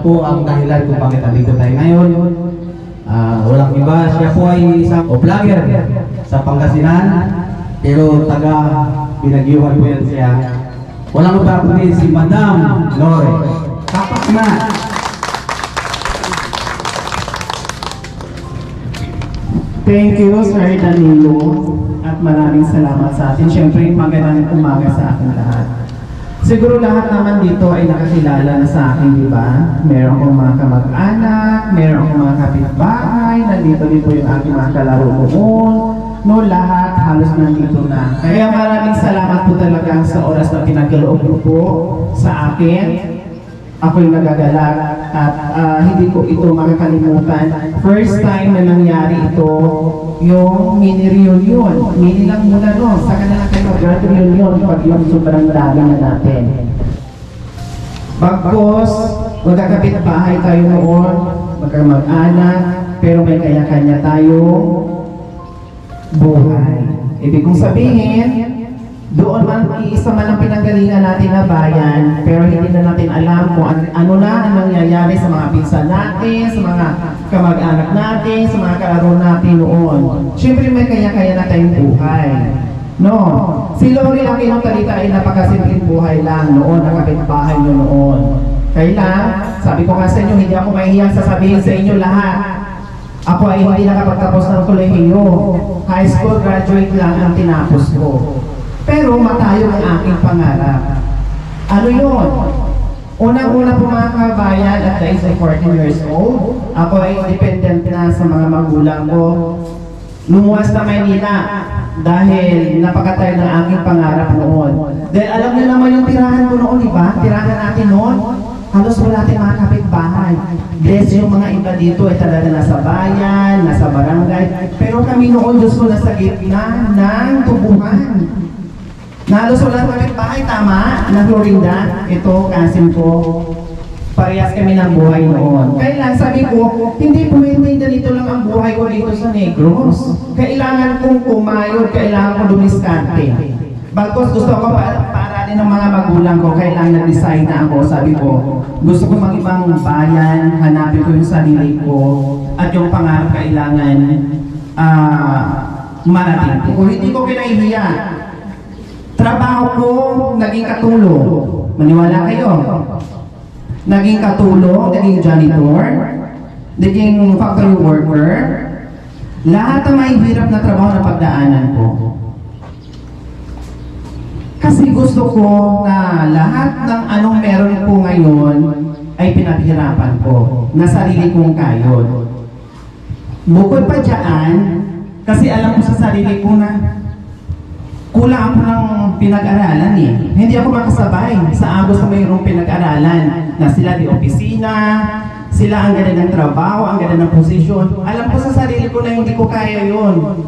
po ang dahilan kung bakit andito tayo ngayon. Walang iba, siya po ay isang vlogger sa Pangasinan, pero taga Binagyuhan po yan siya. Walang iba kundi si Madam Lore. Tapak na! Thank you, Sir Danilo. At maraming salamat sa atin. Siyempre, magandang umaga sa ating lahat. Siguro lahat naman dito ay nakakilala na sa akin, di ba? Meron akong mga kamag-anak, meron akong mga kapitbahay, nandito din po yung aking mga kalaro noon. No, lahat halos nandito na. Kaya maraming salamat po talaga sa oras na pinagkaloob po sa akin. Ako'y nagagalak at hindi ko ito makakalimutan. First time na nangyari ito, yung mini reunion. Mini lang muna no, saka na lang kayo grand reunion pag yung sobrang dami na natin. Bagkos, magkakapit bahay tayo noon, magkamag-anak, pero may kanya-kanya tayong buhay. Ibig kong sabihin, doon man iisa man ang pinanggalingan natin na bayan, pero hindi na natin alam kung ano na ang nangyayari sa mga pinsan natin, sa mga kamag-anak natin, sa mga kalaro natin noon. Siyempre may kaya-kaya na tayong buhay. No? Si Lori ang inutalita ay napakasimpleng buhay lang noon, ang kapitbahay nyo noon. Kaya sabi ko nga sa inyo, hindi ako mahihiyang sasabihin sa inyo lahat. Ako ay hindi nakapagtapos ng kolehiyo. High school graduate lang ang tinapos ko. Pero matayo ang aking pangarap. Ano yun? Unang-una po mga kabayan, at the age of 14 years old, ako ay independent na sa mga magulang ko. Lumuwas na Maynila dahil napakatayo ng aking pangarap noon. Dahil alam niyo naman yung tirahan ko noon, di ba? Tirahan natin noon, halos wala tayong mga kapitbahay. Bless yung mga iba dito ay talaga nasa bayan, nasa barangay. Pero kami noon, Diyos ko, nasa gitna ng tubuhan. Nalos wala sa kapitbahay, tama? Na Florinda, ito, kasin ko. Parehas kami ng buhay noon. Kaya lang, sabi ko, hindi pwede ganito lang ang buhay ko dito sa Negros. Kailangan kong kumayod, kailangan kong dumiskante. Bagkos gusto ko para din ng mga magulang ko, kailangan nag-design na ako. Sabi ko, gusto ko mag-ibang bayan, hanapin ko yung sarili ko, at yung pangarap kailangan marating ko. Kung hindi ko kinahihiya, trabaho ko, naging katulong. Maniwala kayo. Naging katulong, naging janitor, naging factory worker. Lahat ang mahihirap na trabaho na pagdaanan ko. Kasi gusto ko na lahat ng anong meron ko ngayon ay pinaghirapan ko na sarili kong kayod. Bukod pa dyan, kasi alam ko sa sarili ko na kulang ako ng pinag-aralan eh. Hindi ako makasabay sa agos na mayroong pinag-aralan na sila di opisina, sila ang ganda ng trabaho, ang ganda ng posisyon. Alam ko sa sarili ko na hindi ko kaya yun.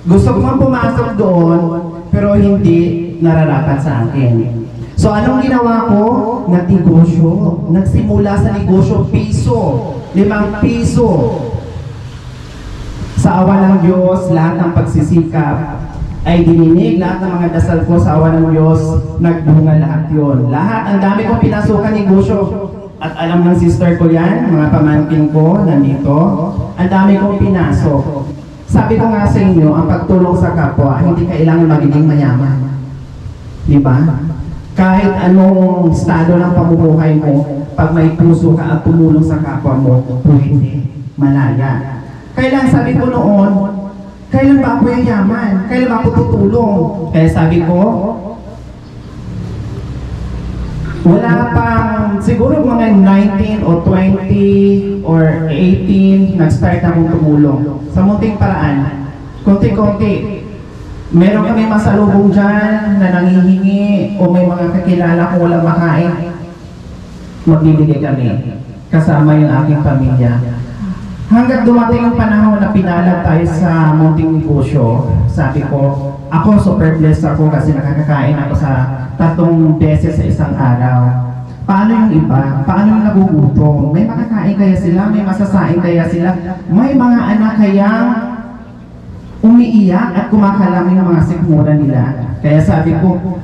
Gusto ko man pumasok doon, pero hindi nararapat sa akin. So anong ginawa ko? Nagnegosyo. Nagsimula sa negosyo, piso. 5 piso. Sa awa ng Diyos, lahat ng pagsisikap ay dininig, lahat ng mga dasal ko sa awa ng Diyos, nagbunga lahat yun. Lahat, ang dami kong pinasukan negosyo. At alam ng sister ko yan, mga pamangkin ko, nandito, ang dami kong pinasok. Sabi ko nga sa inyo, ang pagtulong sa kapwa, hindi kailangan magiging mayaman. Di ba? Kahit anong estado ng pamumuhay mo, pag may puso ka at tumulong sa kapwa mo, pwede, malaya. Kailan sabi ko noon, kailan ba ako yayaman? Kailan ba ako tutulong? Kaya sabi ko, wala pang siguro mga 19 o 20 or 18, nag-start akong tumulong. Sa munting paraan, konti-konti. Meron kami masalubong dyan na nangihingi o may mga kakilala kung walang makain. Magbibigay kami. Kasama yung aking pamilya. Hanggang dumating yung panahon na pinalag tayo sa munting negosyo, sabi ko, ako super blessed ako kasi nakakakain ako sa 3 beses sa isang araw. Paano yung iba? Paano yung nagugutom? May makakain kaya sila? May masasain kaya sila? May mga anak kayang umiiyak at kumakalam yung mga sikmura nila. Kaya sabi ko,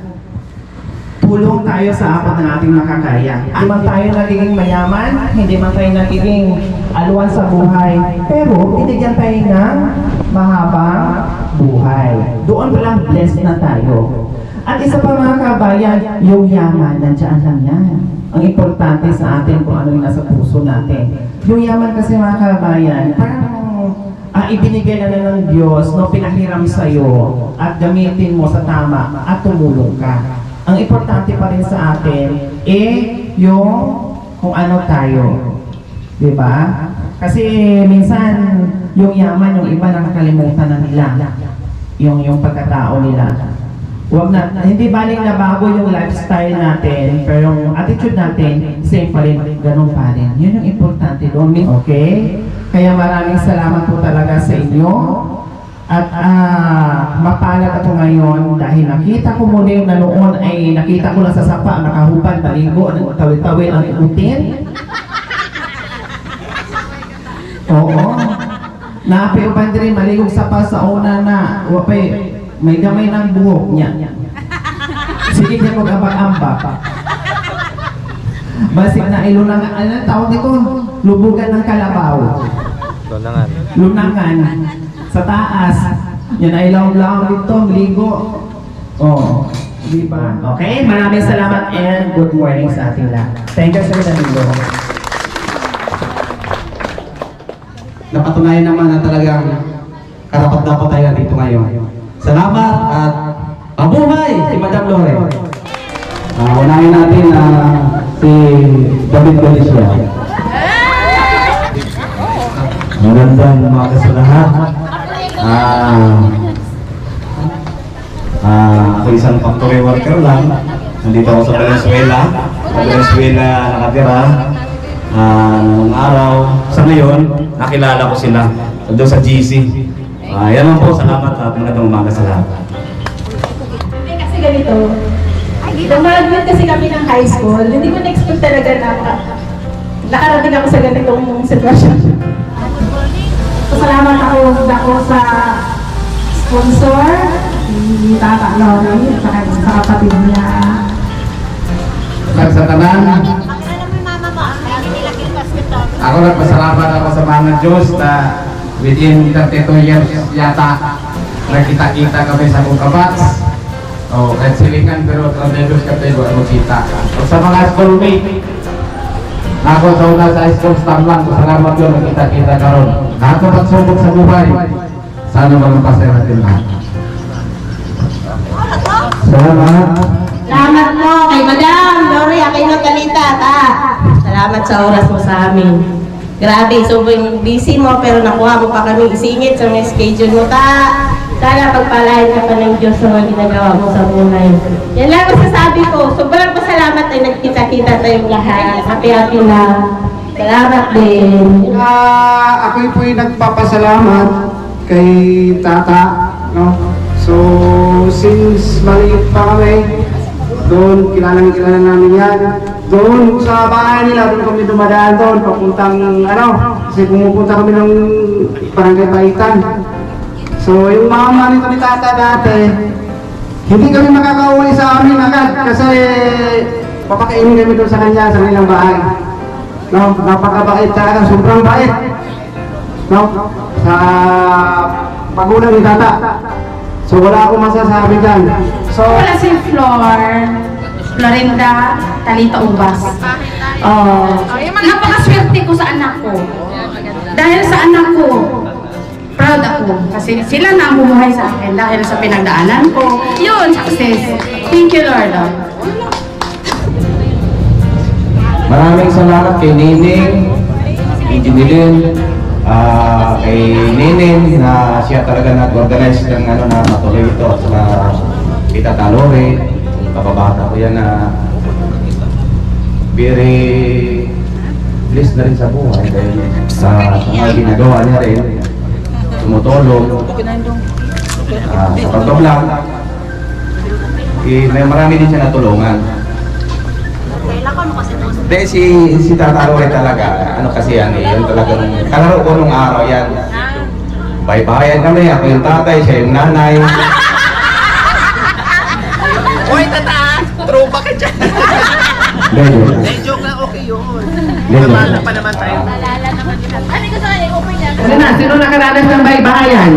tulong tayo sa apat ng ating makakaya. Hindi man tayo nagiging mayaman, hindi man tayo nagiging aluan sa buhay, pero binigyan tayo ng mahabang buhay. Doon pa lang blessed na tayo. At isa pa mga kabayan, yung yaman, nandiyan lang yan. Ang importante sa atin kung ano yung nasa puso natin. Yung yaman kasi mga kabayan, parang ibinigay na ng Diyos, no, pinahiram sa'yo at gamitin mo sa tama at tumulong ka. Ang importante pa rin sa atin, yung kung ano tayo. Diba? Kasi minsan, yung yaman, yung iba nakakalimutan na nila. Yung pagkatao nila. Wag na, hindi baling na bago yung lifestyle natin, pero yung attitude natin, same pa rin, ganun pa rin. Yun yung importante doon, okay? Kaya maraming salamat po talaga sa inyo. At mapalad ako ngayon dahil nakita ko muli na noon ay nakita ko lang sa sapa, nakahubad, maligo, tawid-tawid ang ikutin. Oo. Napiupan din maligog sapa sa una na, wapay, may gamay ng buhok niya. Sige niya mag-ambak-ambak. Basig na ilunang, ano tawag nito? Lubugan ng kalabaw. Lunangan. Lunangan. Sa taas. Yan ay ilaw-law dito, ligo. Oh, di ba? Okay, maraming salamat and good morning sa ating lahat. Thank you, Sir Danilo. Napatunayan naman na talagang karapat-dapat tayo dito ngayon. Salamat at mabuhay si Madam Lore. Unahin natin si David Galicia. Magandang umaga sa lahat. Ako isang factory worker lang. Nandito ako sa Venezuela. Sa Venezuela nakatira. Noong araw, sa ngayon, nakilala ko sila doon sa GC. Yan lang po, salamat at magandang umaga sa lahat. Kasi ganito, nag-graduate kasi kami ng high school, hindi ko na-expect talaga na nakarating ako sa ganitong sitwasyon. Salamat ako sa sponsor, ni Tata Lori, at sa kapatid niya. Sa tanan, ako nagpasalamat ako sa mga Diyos na within 32 years yata nagkita-kita kami sa Bukabats. Kahit silingan pero 32 kami buwan mo kita. Sa mga schoolmate, ako sa una sa school staff lang, salamat yun nagkita-kita karon. Ako magsubok sa buhay. Sana magpasaya natin lahat. Salamat. Salamat mo kay Madam Lori Aquino Talita, ta. Salamat sa oras mo sa amin. Grabe, sobrang busy mo pero nakuha mo pa kami isingit sa mga schedule mo, ta. Sana pagpalain ka pa ng Diyos sa mga ginagawa mo sa buhay. Yan lang masasabi ko. Sobrang pasalamat ay nagkita-kita tayong lahat. Happy-happy na. Salamat din. Ako po'y nagpapasalamat kay Tata, no? So, since maliit pa kami, doon, kilala namin yan. Doon sa bahay nila, doon kami dumadaan doon, papuntang kasi pumupunta kami ng Barangay Paitan. So, yung mama nito ni Tata dati, hindi kami makakauwi sa amin agad kasi papakainin kami doon sa kanya, sa kanilang bahay. No, napakabait talaga, sobrang bait. No, sa pagulang ni Tata. So, wala akong masasabi dyan. So, Wala si Florinda Talita Ubas. Napakaswerte ko sa anak ko. Dahil sa anak ko, proud ako. Kasi sila na bumuhay sa akin dahil sa pinagdaanan ko. Yun, success. Thank you, Lord. Maraming salamat kay Nining, Engineering, kay Nining na siya talaga nag-organize ng na matuloy ito at saka kita Talore, kapabata ko yan na very blessed na rin sa buhay dahil sa mga ginagawa niya rin, tumutulong sa pag-vlog. May marami din siya natulungan. Hindi, si Tata Roy talaga, ano kasi yan yun talagang, kalaro ko nung araw yan. Baybayan kami, ako yung tatay, siya yung nanay. Hoy, tata! Throwback dyan. Medyo. Joke lang, okay yun. Medyo. Kamala pa naman tayo. Ano na, sino nakaranas ng baybayan?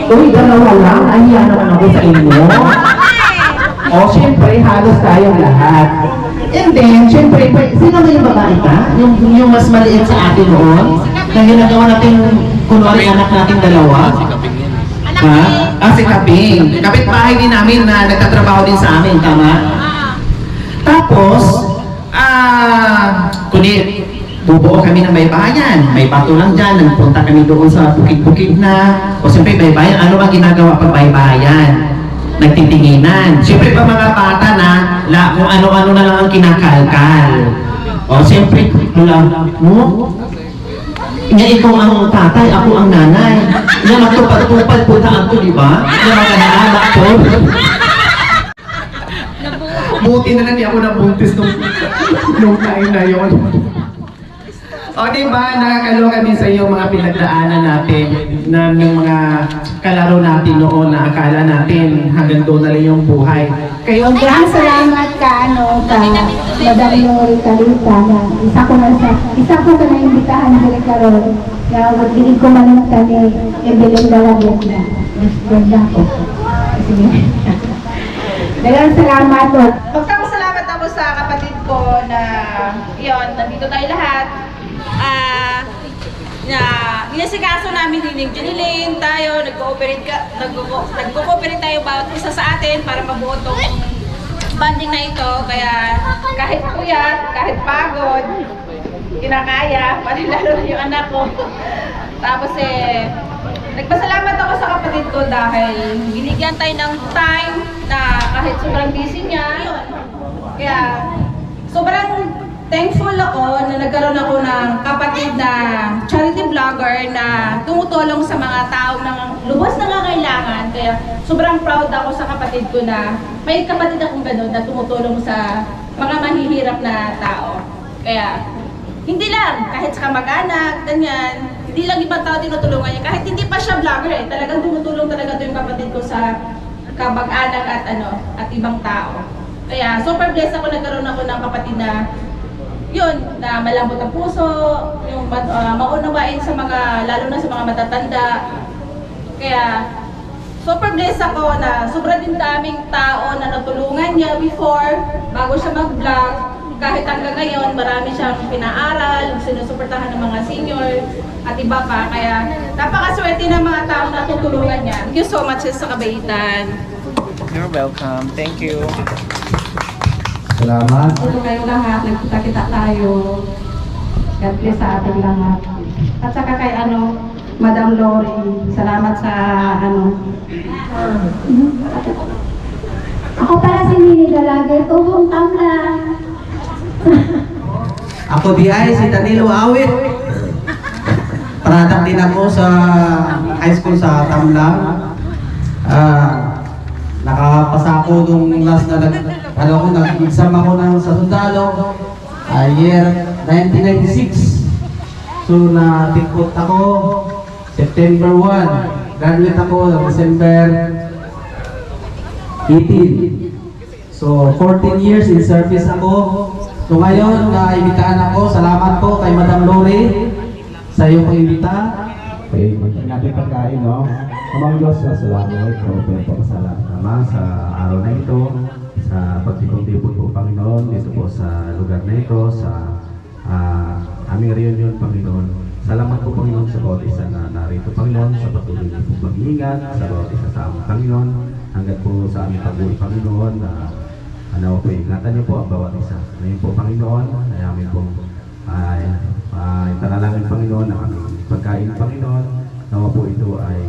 Uy, dalawa lang. Ahiya naman ako sa inyo. O, syempre, halos tayong lahat. And then, syempre, sino ba yung babae ka? Yung mas maliit sa atin noon? Na ginagawa natin, kunwari anak natin dalawa? Ha? Ah, si Kaping. Kapit-bahay din namin na nagtatrabaho din sa amin, tama? Tapos, kundi, bubuo kami ng baybayan. May bato lang dyan, nagpunta kami doon sa bukid-bukid na. O siyempre, baybayan, ano bang ginagawa pag baybayan? Nagtitinginan. Siyempre pa mga bata na, kung ano-ano na lang ang kinakalkal. O siyempre, mo, nga ikaw ang tatay, ako ang nanay. Nga matupad-tupad po taan to, di ba? Nga mga naanak ko. Buti na lang di ako nabuntis nung time na yun. O diba, nakakaloka din sa iyo mga pinagdaanan natin na yung mga kalaro natin noon na akala natin hanggang doon na lang yung buhay. Kayo, Maraming salamat ka, Madam Lori Calita, na isa ko sa naimbitahan ng Direktaron na magdilig ko man ng tani, Evelyn Dalaget na. Ganda ko. Sige. Dalang salamat po. Magpapasalamat ako sa kapatid ko na yun, nandito tayo lahat. Na inasikaso namin ni Janilyn, tayo, nag-cooperate tayo bawat isa sa atin para mabuo tong banding na ito. Kaya kahit puyat, kahit pagod, kinakaya, lalo na yung anak ko. Tapos nagpasalamat ako sa kapatid ko dahil binigyan tayo ng time na kahit sobrang busy niya. Kaya sobrang thankful ako na nagkaroon ako ng kapatid na charity vlogger na tumutulong sa mga taong lubos na nangangailangan. Kaya sobrang proud ako sa kapatid ko na may kapatid akong ganun na tumutulong sa mga mahihirap na tao. Kaya hindi lang, kahit sa kamag-anak, ganyan, hindi lang ibang tao tinutulungan niya. Kahit hindi pa siya vlogger talagang tumutulong talaga ito yung kapatid ko sa kamag-anak at ibang tao. Kaya super blessed ako nagkaroon ako ng kapatid na yun, na malambot ang puso, yung maunawain sa mga, lalo na sa mga matatanda. Kaya, super blessed ako na sobrang din daming tao na natulungan niya before, bago siya mag-vlog. Kahit hanggang ngayon, marami siyang pinaaral, sinusuportahan ng mga senior, at iba pa. Kaya, napakaswerte ng mga tao na tutulungan niya. Thank you so much sa Kabaitan. You're welcome. Thank you. Salamat. Ito kayong lahat, nagkita-kita tayo. God bless sa ating lahat. At saka kay Madam Lori, salamat sa Ako para si Nini Dalaget, tubong tamla. Ako di ay si Danilo Awit. Product din ako sa high school sa Tamlang. Nakapasa ako nung last na nag-exam ako sa sundalo, year 1996. So natikot ako September 1. Graduate ako December 18. So 14 years in service ako. So ngayon, naibitaan ako. Salamat po kay Madam Lori sa iyong pag-imbita. Okay, natin pagkain, no? Amang Diyos, salamat po pasalamat sa araw na ito, sa pagtipon-tipon po, Panginoon, dito po sa lugar na ito, sa aming reunion, Panginoon. Salamat po, Panginoon, sa bawat isa na narito, Panginoon, sa patuloy niyo po mag-iingat, sa bawat isa sa aming Panginoon, hanggat po sa aming pag-uwi, Panginoon, po, ingatan niyo po ang bawat isa. Ngayon po, Panginoon, ay amin po ipanalangin, Panginoon, ang aming pagkain, Panginoon. Nawa po ito ay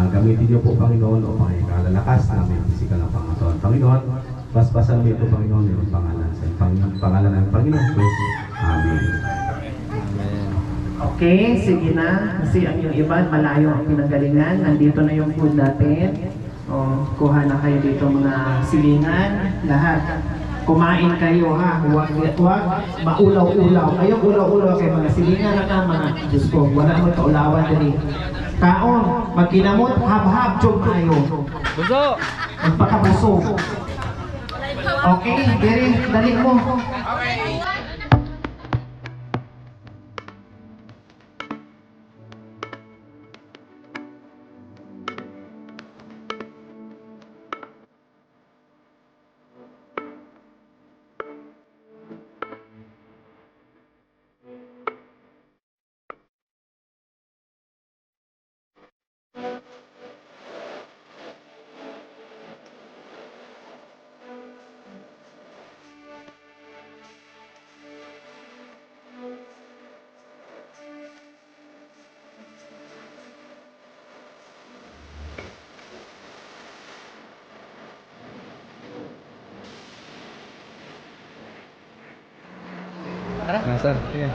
gamitin niyo po, Panginoon, upang ikalalakas ng aming pisikal na pangatawan, Panginoon. Basbasan mo ito, Panginoon, yung pangalan sa pangalan ng Panginoon. Amen. okay, sige na. Kasi ang yung iba, malayo ang pinanggalingan. Nandito na yung food natin. O, kuha na kayo dito mga silingan. Lahat. Kumain kayo, ha? Huwag maulaw-ulaw. Ayong ulaw-ulaw kayo, mga silingan na mga Diyos ko. Wala mo kaulawan din. Kaon, magkinamot, hab-hab, chog kayo. Buso! Magpakabusog. Okay, Dere, dali mo. Sir, sige.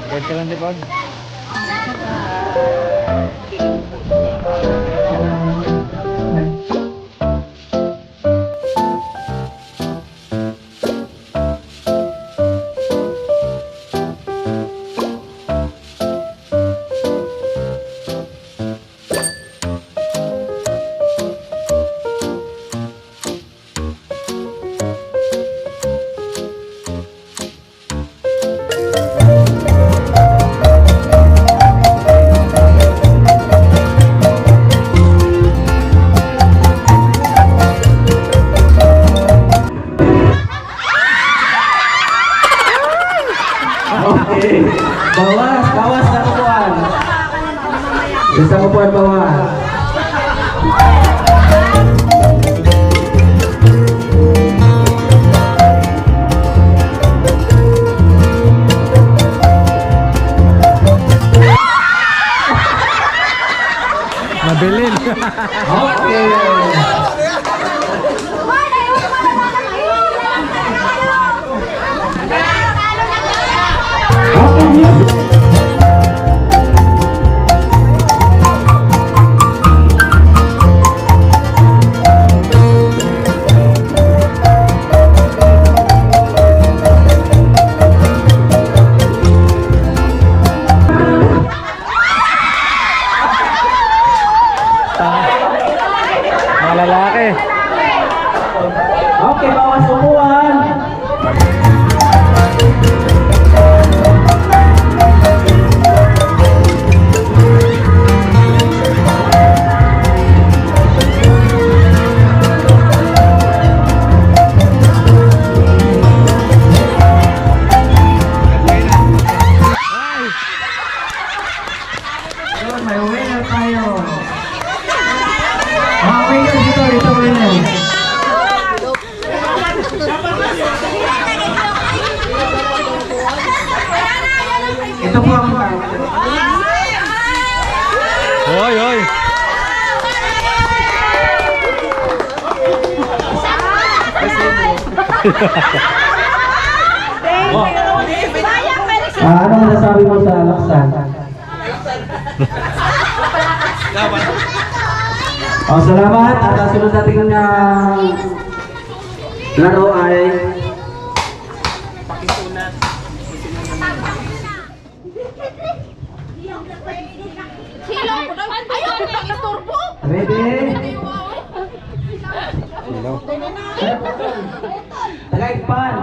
Huwag ka lang, Dipag. Okay. Bawas sa upuan. Sa upuan, bawas. Mabilin. Okay. Mga lalaki. Okay, bawas upuan. Yun, may winner tayo. Mga winner dito winner. Ito po ang Hoy, hoy. ano masasabi mo sa laksan? Salamat. At ang sunod natin laro ay ready? Tagaigpan.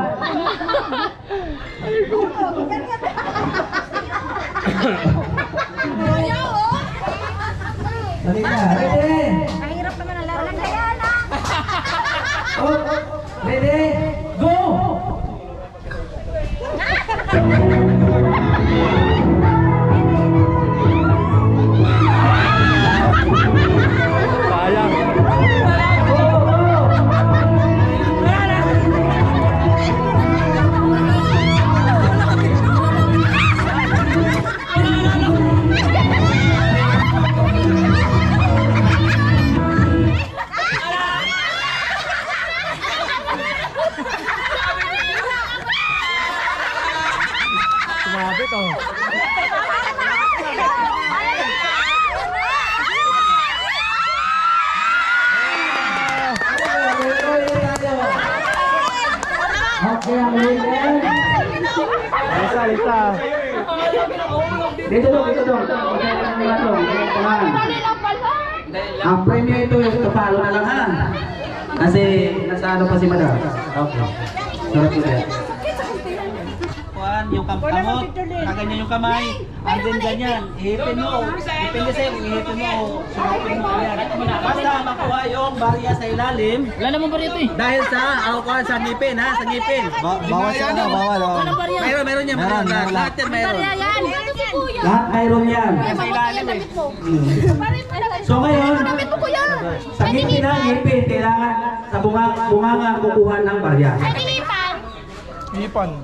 Dali na, ready? Mahirap naman ang laro. Kaya na. Ready? Go! Lisa. Dito dong. Ang premyo ito palo na lang ha. Kasi nasa ano pa si Madam. Okay. Sarap po yan. Yung kamot, kaganyan yung kamay, andin ganyan, ihipin mo, depende sa'yo kung ihipin mo o sumipin mo yan. Basta makuha yung barya sa ilalim. Wala naman barya ito eh. Dahil sa alcohol sa ngipin ha, sa ngipin. Bawal siya na, bawal. Meron yan, meron. Lahat yan meron. Yan. Lahat mayroon yan. Sa ilalim eh. So ngayon, Damit mo kuya. sa ngipin ha, ngipin, kailangan sa bunganga kukuha ng barya. Ipon.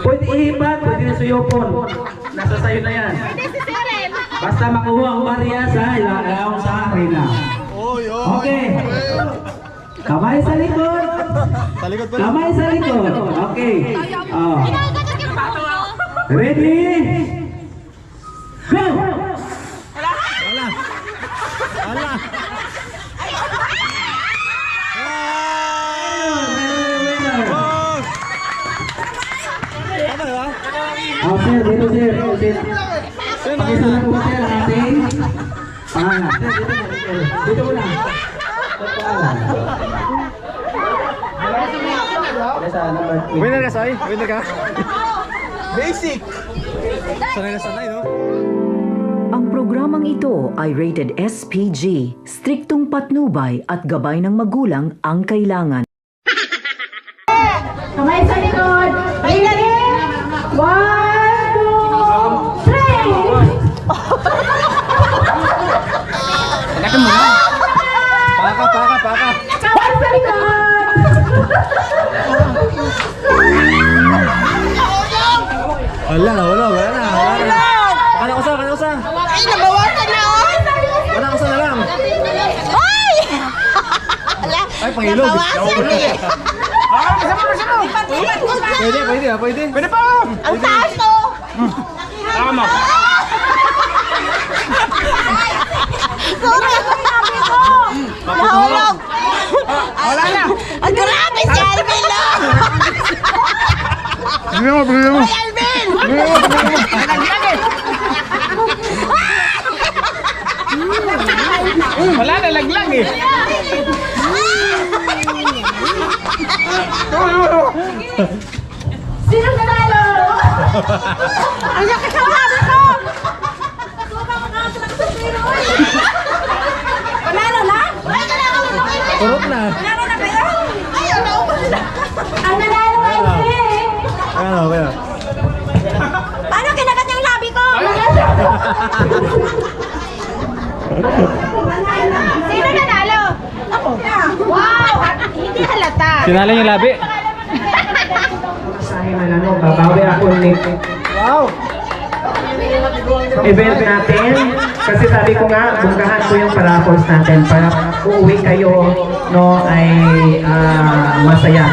Pwede ihipan, pwede na suyopon. Nasa sayo na yan. Basta makuha ang barya sa ilaw sa arena. Okay. Kamay sa likod. Sa likod pa. Kamay sa likod. Okay. Oh. Ready? Go! Ala. Oh, sir, dito sir. Pakisunod po sir ang ating pangalan. Dito muna. Winner ka, Sai? Winner ka? Basic! Sanay na sanay, no? Ang programang ito ay rated SPG, striktong patnubay at gabay ng magulang ang kailangan. Kamay sa likod. Ready? 1, 2, 3. Tagakan mo na! Paka! Kamay sa likod. Wala na. Kana usa. Ay, nabawasan na oh! Kana usa na lang. Ay! Ay, pangilog. Pwede pa! Ang taas to! Tama. Sorry! Nahulog! Wala na! Ang grabe si Alvin lang! Bili mo. Ay, Alvin! Wala na, laglag eh. Sino nanalo? Ang laki sa habi ko! Panalo na? Ay, nanalo na! Turok na. Panalo na kayo? Ay, naubos na! Ang nanalo ay si... Kaya. Paano kinagat yung labi ko? Sino nanalo? Ako. Wow! Hindi halata. Sinala yung labi. Sahin na lang, babawi ako ni Wow! event natin. Kasi sabi ko nga, bunggahan ko yung paraffles natin para uuwi kayo no ay masaya.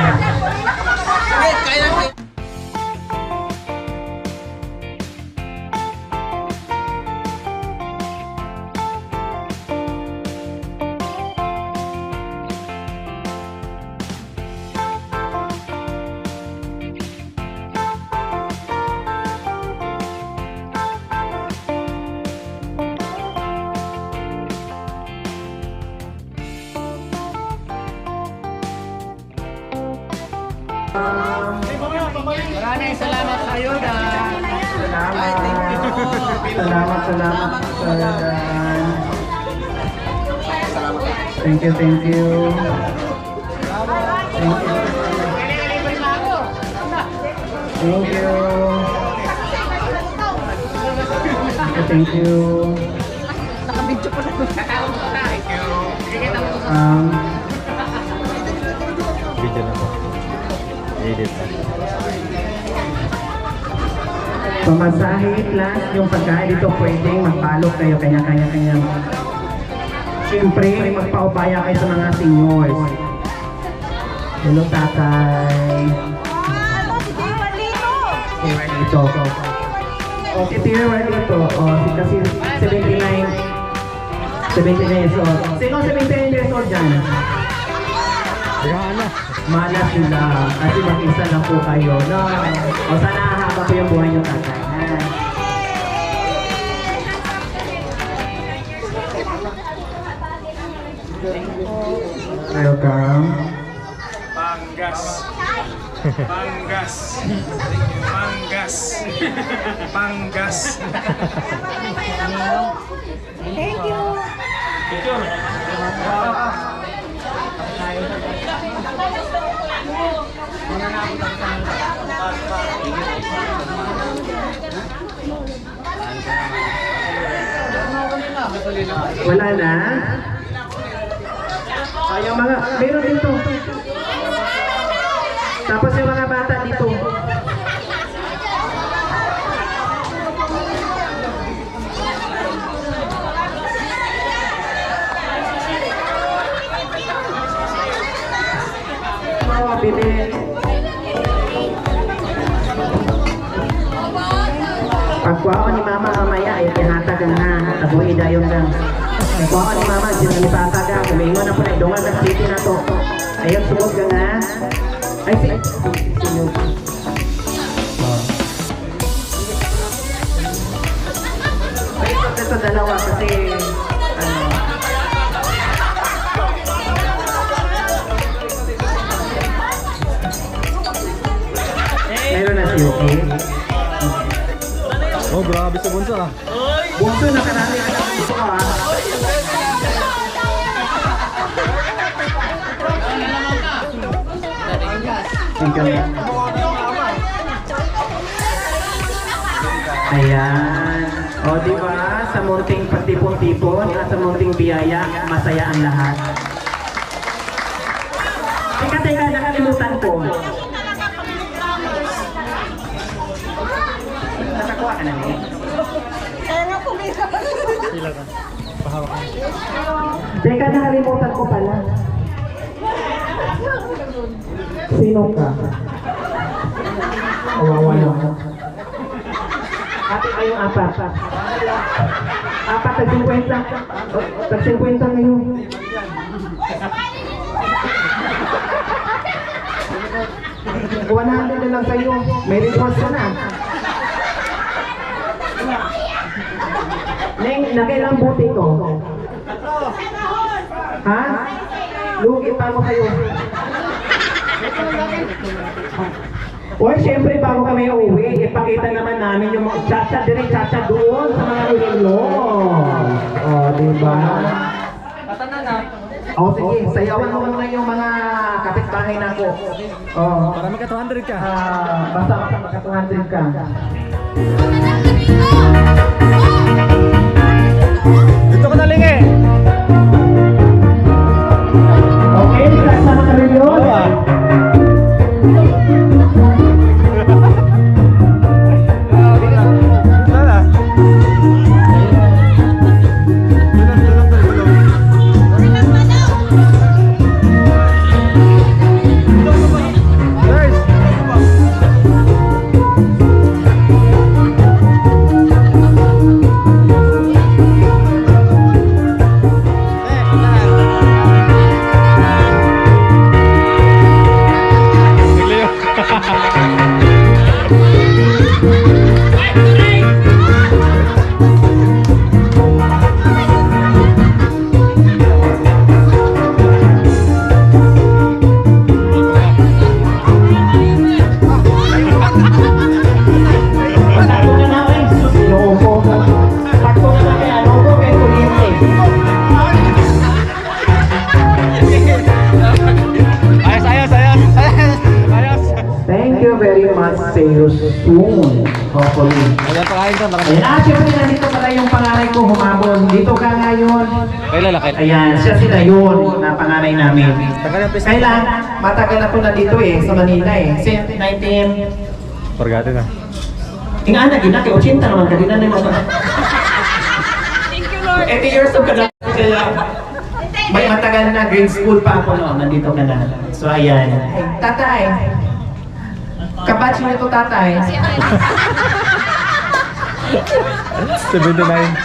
Maraming salamat sa iyo na. Salamat. Thank you. Thank you. Video na po. Edit. Pamasahe plus yung pagkain dito pwedeng magpalok kayo kanya-kanya. Siyempre, magpaubaya kayo sa mga seniors. Hello, tatay. Tira dito. O, si Tira dito. O, kasi 79 years old. Sino 79 years old dyan? Gana. Malas lang. Kasi mag-isa lang po kayo, no? O sana hahaba po yung buhay yung tatay. Ha? Welcome. Panggas. Panggas. Panggas. Panggas. Thank you. Wala na? O, yung mga, meron dito. Tapos yung mga bata dito. Mga bili. Pagkuha ni mama mamaya ay ihatag na. Tabuhi dayon lang. Pagkuha ni mama, sinalipatag ka. Kumingon na po na idungan na city na to. Ayun, sumod ka nga. Ay, sinyo. Ay, ito dalawa kasi ano. Meron na si Yuki. Oh, grabe sa bunso ah. Bunso na karami anak dito ah. Ayan. O, di ba? Sa munting pagtipon-tipon at sa munting biyaya, masaya ang lahat. Teka, nakalimutan ko. Nakakuha ka na niya? Sila ka. Pahawak ka. Teka, nakalimutan ko pala. Sino ka? Kawawa naman. Ate kayong apat. Apat, tag-50. Tag-50 ngayon. Kuha na lang sa'yo. May response ka na. Neng, nakailang buti ko? Ha? Lugi pa mo kayo. Oy, syempre bago kami uuwi, ipakita naman namin yung mga chacha, direct chacha doon sa mga relo. O, diba? O, sige, sayawan mo muna yung mga kapitbahay na ko. O, Para magka 200 ka. basta magka 200 ka. Dito ka na lingi. Okay, sa mga relo. See you soon. Hopefully. Ayan, pakain ka. Marami. Ayan, syempre nandito pala yung panganay ko humabol. Dito ka ngayon. Kay lalaki. Ayan, siya sila yun na panganay namin. Tagal yung pista. Kailan? Matagal na po nandito eh, sa Manila eh. Since 19... Forgotten na. Yung anak, ginaki, 80 naman ka, na yung mga... Thank you, Lord. 80 years old ka na. Kaya, may matagal na, grade school pa ako no, nandito ka na. So ayan. Tatay. Kabatch mo ito, tatay. 79.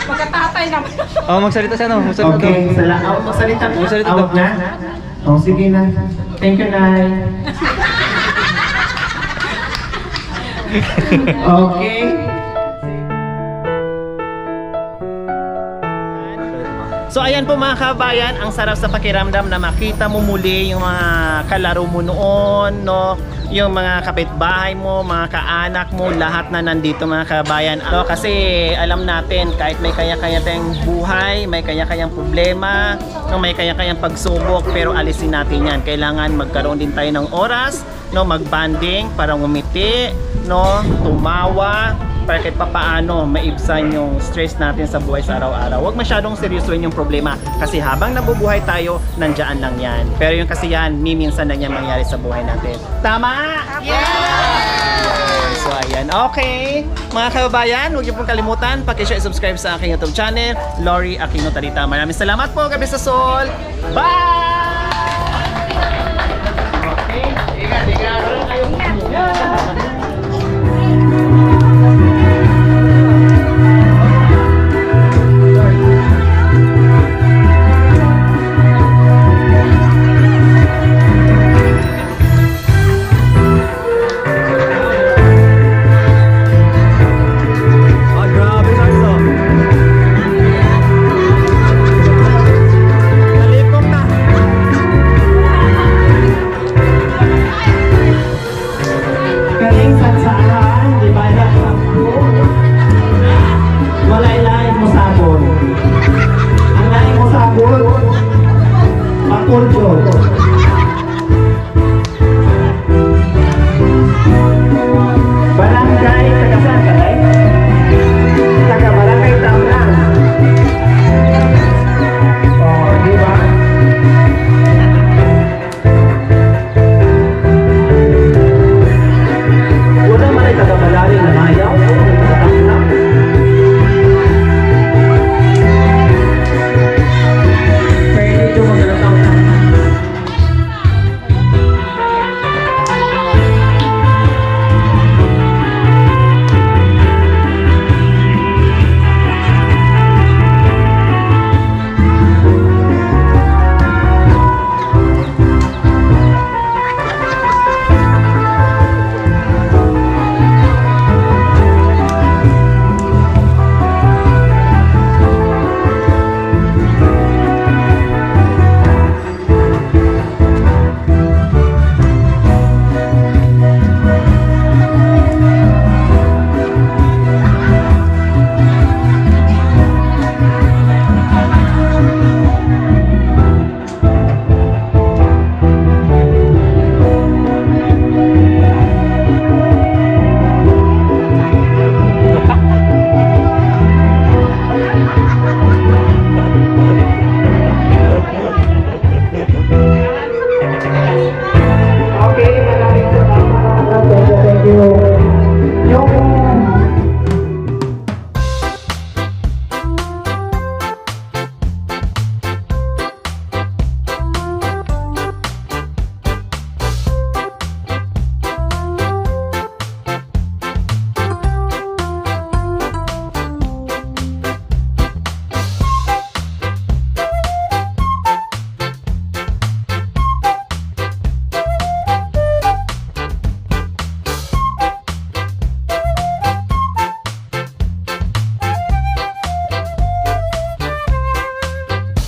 Magkatatay naman. Oh, magsalita siya no. Magsalita Okay, salamat. Magsalita. Magsalita Out daw. na. O, sige na. Thank you, Nay. Okay. So ayan po mga kabayan, ang sarap sa pakiramdam na makita mo muli yung mga kalaro mo noon, no? Yung mga kapitbahay mo, mga kaanak mo, lahat na nandito mga kabayan. No? Kasi alam natin, kahit may kaya-kaya tayong buhay, may kaya-kayang problema, no? May kaya-kayang pagsubok, pero alisin natin yan. Kailangan magkaroon din tayo ng oras, no? Mag-banding para ngumiti, no? Tumawa, para kahit papaano maibsan yung stress natin sa buhay sa araw-araw. Huwag masyadong seryosoin yung problema kasi habang nabubuhay tayo, nandiyan lang yan. Pero yung kasi yan, minsan na yan mangyari sa buhay natin. Tama? Yes! So ayan, okay. Mga kababayan, huwag niyo pong kalimutan, paki-share and subscribe sa aking YouTube channel, Lori Aquino Talita. Maraming salamat po, Gabi sa Sol. Bye! Okay, ingat. Wala kayong